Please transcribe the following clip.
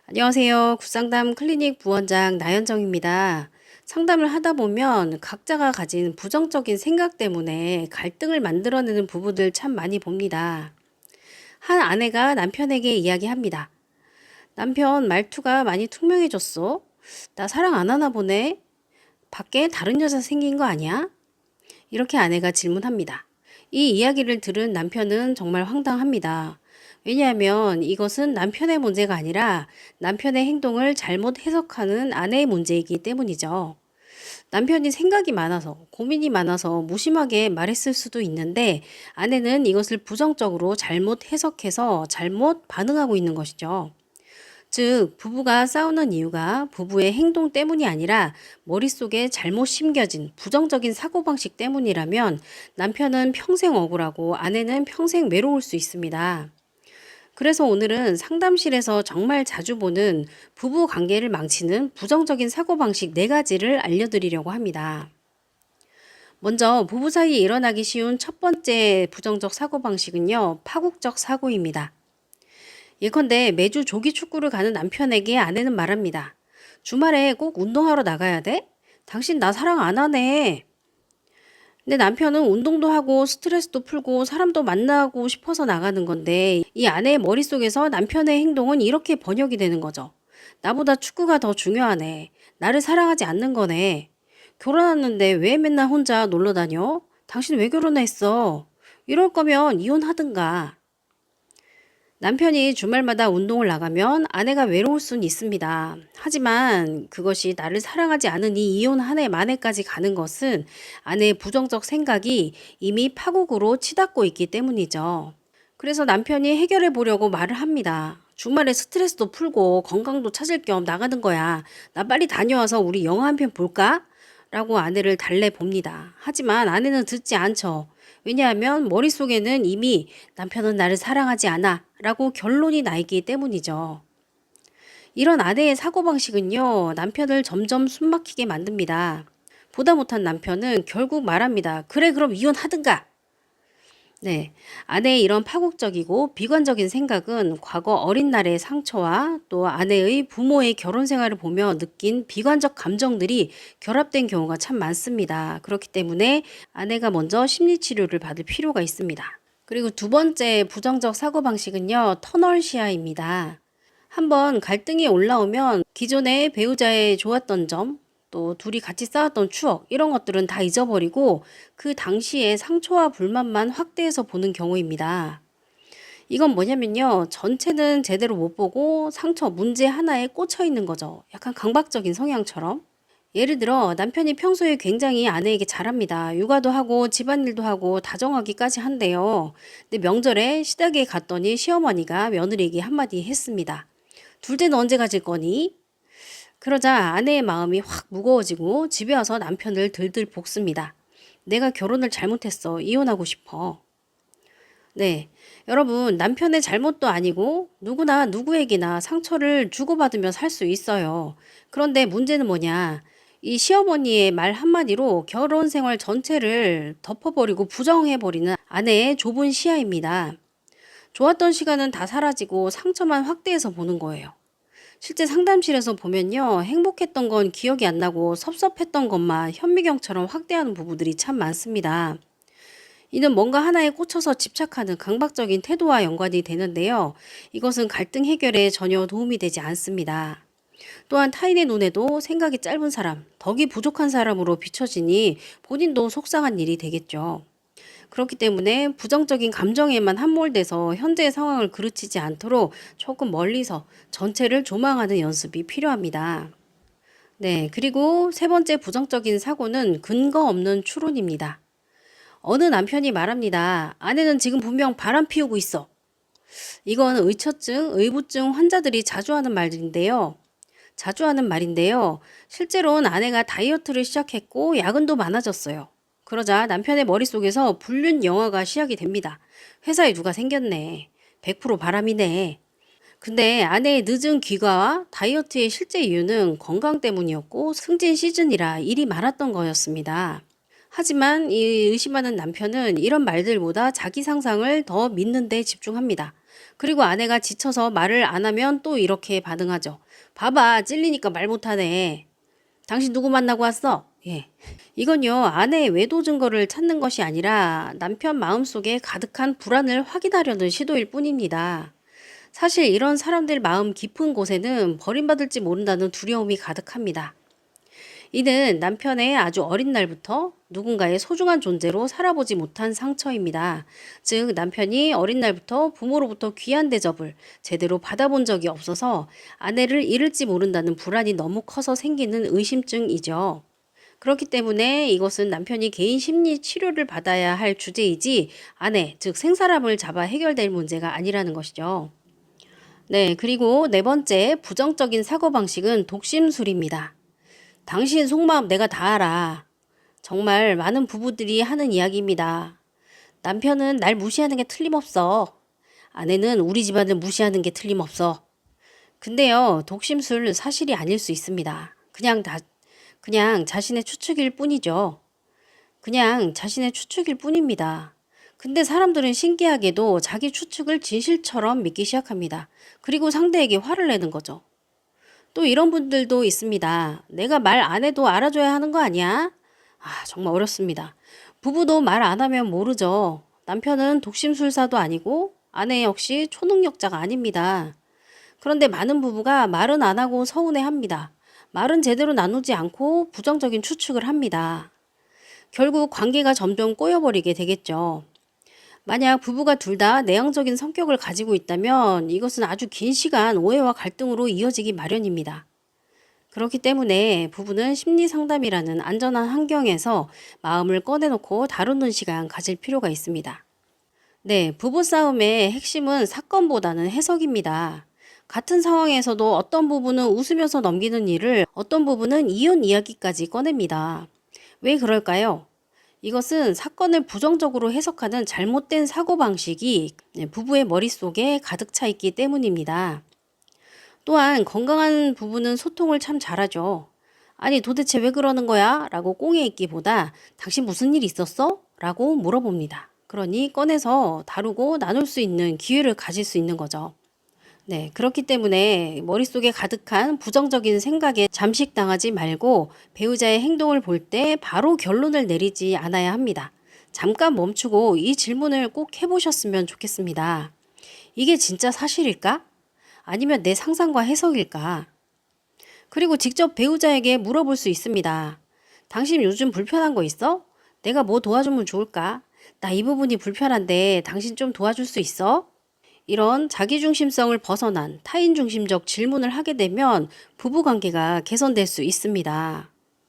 안녕하세요. 굿상담 클리닉 부원장 나연정입니다. 상담을 하다 보면 각자가 가진 부정적인 생각 때문에 갈등을 만들어내는 부부들 참 많이 봅니다. 한 아내가 남편에게 이야기합니다. 남편 말투가 많이 투명해졌어? 나 사랑 안 하나 보네? 밖에 다른 여자 생긴 거 아니야? 이렇게 아내가 질문합니다. 이 이야기를 들은 남편은 정말 황당합니다. 왜냐하면 이것은 남편의 문제가 아니라 남편의 행동을 잘못 해석하는 아내의 문제이기 때문이죠. 남편이 생각이 많아서, 고민이 많아서 무심하게 말했을 수도 있는데 아내는 이것을 부정적으로 잘못 해석해서 잘못 반응하고 있는 것이죠. 즉, 부부가 싸우는 이유가 부부의 행동 때문이 아니라 머릿속에 잘못 심겨진 부정적인 사고방식 때문이라면 남편은 평생 억울하고 아내는 평생 외로울 수 있습니다. 그래서 오늘은 상담실에서 정말 자주 보는 부부 관계를 망치는 부정적인 사고방식 4가지를 알려드리려고 합니다. 먼저 부부 사이에 일어나기 쉬운 첫 번째 부정적 사고방식은요, 파국적 사고입니다. 예컨대 매주 조기 축구를 가는 남편에게 아내는 말합니다. 주말에 꼭 운동하러 나가야 돼? 당신 나 사랑 안 하네. 근데 남편은 운동도 하고 스트레스도 풀고 사람도 만나고 싶어서 나가는 건데 이 아내의 머릿속에서 남편의 행동은 이렇게 번역이 되는 거죠. 나보다 축구가 더 중요하네. 나를 사랑하지 않는 거네. 결혼했는데 왜 맨날 혼자 놀러 다녀? 당신 왜 결혼했어? 이럴 거면 이혼하든가. 남편이 주말마다 운동을 나가면 아내가 외로울 순 있습니다. 하지만 그것이 나를 사랑하지 않으니 이혼하네 마네까지 가는 것은 아내의 부정적 생각이 이미 파국으로 치닫고 있기 때문이죠. 그래서 남편이 해결해 보려고 말을 합니다. 주말에 스트레스도 풀고 건강도 찾을 겸 나가는 거야. 나 빨리 다녀와서 우리 영화 한 편 볼까? 라고 아내를 달래봅니다. 하지만 아내는 듣지 않죠. 왜냐하면 머릿속에는 이미 남편은 나를 사랑하지 않아 라고 결론이 나 있기 때문이죠. 이런 아내의 사고방식은요, 남편을 점점 숨막히게 만듭니다. 보다 못한 남편은 결국 말합니다. 그래, 그럼 이혼하든가. 네, 아내의 이런 파국적이고 비관적인 생각은 과거 어린 날의 상처와 또 아내의 부모의 결혼 생활을 보며 느낀 비관적 감정들이 결합된 경우가 참 많습니다. 그렇기 때문에 아내가 먼저 심리치료를 받을 필요가 있습니다. 그리고 두 번째 부정적 사고방식은요, 터널 시야입니다. 한번 갈등이 올라오면 기존의 배우자의 좋았던 점, 또 둘이 같이 쌓았던 추억, 이런 것들은 다 잊어버리고 그 당시의 상처와 불만만 확대해서 보는 경우입니다. 이건 뭐냐면요, 전체는 제대로 못 보고 상처, 문제 하나에 꽂혀 있는 거죠. 약간 강박적인 성향처럼. 예를 들어 남편이 평소에 굉장히 아내에게 잘합니다. 육아도 하고 집안일도 하고 다정하기까지 한대요. 근데 명절에 시댁에 갔더니 시어머니가 며느리에게 한마디 했습니다. 둘째는 언제 가질 거니? 그러자 아내의 마음이 확 무거워지고 집에 와서 남편을 들들 볶습니다. 내가 결혼을 잘못했어. 이혼하고 싶어. 네. 여러분, 남편의 잘못도 아니고 누구나 누구에게나 상처를 주고받으며 살 수 있어요. 그런데 문제는 뭐냐? 이 시어머니의 말 한마디로 결혼 생활 전체를 덮어버리고 부정해버리는 아내의 좁은 시야입니다. 좋았던 시간은 다 사라지고 상처만 확대해서 보는 거예요. 실제 상담실에서 보면요, 행복했던 건 기억이 안 나고 섭섭했던 것만 현미경처럼 확대하는 부부들이 참 많습니다. 이는 뭔가 하나에 꽂혀서 집착하는 강박적인 태도와 연관이 되는데요. 이것은 갈등 해결에 전혀 도움이 되지 않습니다. 또한 타인의 눈에도 생각이 짧은 사람, 덕이 부족한 사람으로 비춰지니 본인도 속상한 일이 되겠죠. 그렇기 때문에 부정적인 감정에만 함몰돼서 현재의 상황을 그르치지 않도록 조금 멀리서 전체를 조망하는 연습이 필요합니다. 네, 그리고 세 번째 부정적인 사고는 근거 없는 추론입니다. 어느 남편이 말합니다. 아내는 지금 분명 바람 피우고 있어. 이건 의처증, 의부증 환자들이 자주 하는 말인데요. 실제로는 아내가 다이어트를 시작했고 야근도 많아졌어요. 그러자 남편의 머릿속에서 불륜 영화가 시작이 됩니다. 회사에 누가 생겼네. 100% 바람이네. 근데 아내의 늦은 귀가와 다이어트의 실제 이유는 건강 때문이었고 승진 시즌이라 일이 많았던 거였습니다. 하지만 이 의심하는 남편은 이런 말들보다 자기 상상을 더 믿는 데 집중합니다. 그리고 아내가 지쳐서 말을 안 하면 또 이렇게 반응하죠. 봐봐, 찔리니까 말 못하네. 당신 누구 만나고 왔어? 예. 이건요, 아내의 외도 증거를 찾는 것이 아니라 남편 마음속에 가득한 불안을 확인하려는 시도일 뿐입니다. 사실 이런 사람들 마음 깊은 곳에는 버림받을지 모른다는 두려움이 가득합니다. 이는 남편의 아주 어린 날부터 누군가의 소중한 존재로 살아보지 못한 상처입니다. 즉, 남편이 어린 날부터 부모로부터 귀한 대접을 제대로 받아본 적이 없어서 아내를 잃을지 모른다는 불안이 너무 커서 생기는 의심증이죠. 그렇기 때문에 이것은 남편이 개인 심리 치료를 받아야 할 주제이지 아내, 즉 생사람을 잡아 해결될 문제가 아니라는 것이죠. 네, 그리고 네 번째 부정적인 사고방식은 독심술입니다. 당신 속마음 내가 다 알아. 정말 많은 부부들이 하는 이야기입니다. 남편은 날 무시하는 게 틀림없어. 아내는 우리 집안을 무시하는 게 틀림없어. 근데요, 독심술 사실이 아닐 수 있습니다. 그냥 자신의 추측일 뿐이죠. 그냥 자신의 추측일 뿐입니다. 근데 사람들은 신기하게도 자기 추측을 진실처럼 믿기 시작합니다. 그리고 상대에게 화를 내는 거죠. 또 이런 분들도 있습니다. 내가 말 안 해도 알아줘야 하는 거 아니야? 정말 어렵습니다. 부부도 말 안 하면 모르죠. 남편은 독심술사도 아니고 아내 역시 초능력자가 아닙니다. 그런데 많은 부부가 말은 안 하고 서운해합니다. 말은 제대로 나누지 않고 부정적인 추측을 합니다. 결국 관계가 점점 꼬여버리게 되겠죠. 만약 부부가 둘 다 내향적인 성격을 가지고 있다면 이것은 아주 긴 시간 오해와 갈등으로 이어지기 마련입니다. 그렇기 때문에 부부는 심리 상담이라는 안전한 환경에서 마음을 꺼내놓고 다루는 시간 가질 필요가 있습니다. 네, 부부싸움의 핵심은 사건보다는 해석입니다. 같은 상황에서도 어떤 부부는 웃으면서 넘기는 일을 어떤 부부는 이혼 이야기까지 꺼냅니다. 왜 그럴까요? 이것은 사건을 부정적으로 해석하는 잘못된 사고방식이 부부의 머릿속에 가득 차 있기 때문입니다. 또한 건강한 부부는 소통을 참 잘하죠. 아니 도대체 왜 그러는 거야? 라고 꽁에 있기보다 당신 무슨 일 있었어? 라고 물어봅니다. 그러니 꺼내서 다루고 나눌 수 있는 기회를 가질 수 있는 거죠. 네, 그렇기 때문에 머릿속에 가득한 부정적인 생각에 잠식당하지 말고 배우자의 행동을 볼 때 바로 결론을 내리지 않아야 합니다. 잠깐 멈추고 이 질문을 꼭 해보셨으면 좋겠습니다. 이게 진짜 사실일까? 아니면 내 상상과 해석일까? 그리고 직접 배우자에게 물어볼 수 있습니다. 당신 요즘 불편한 거 있어? 내가 뭐 도와주면 좋을까? 나 이 부분이 불편한데 당신 좀 도와줄 수 있어? 이런 자기중심성을 벗어난 타인중심적 질문을 하게 되면 부부관계가 개선될 수 있습니다.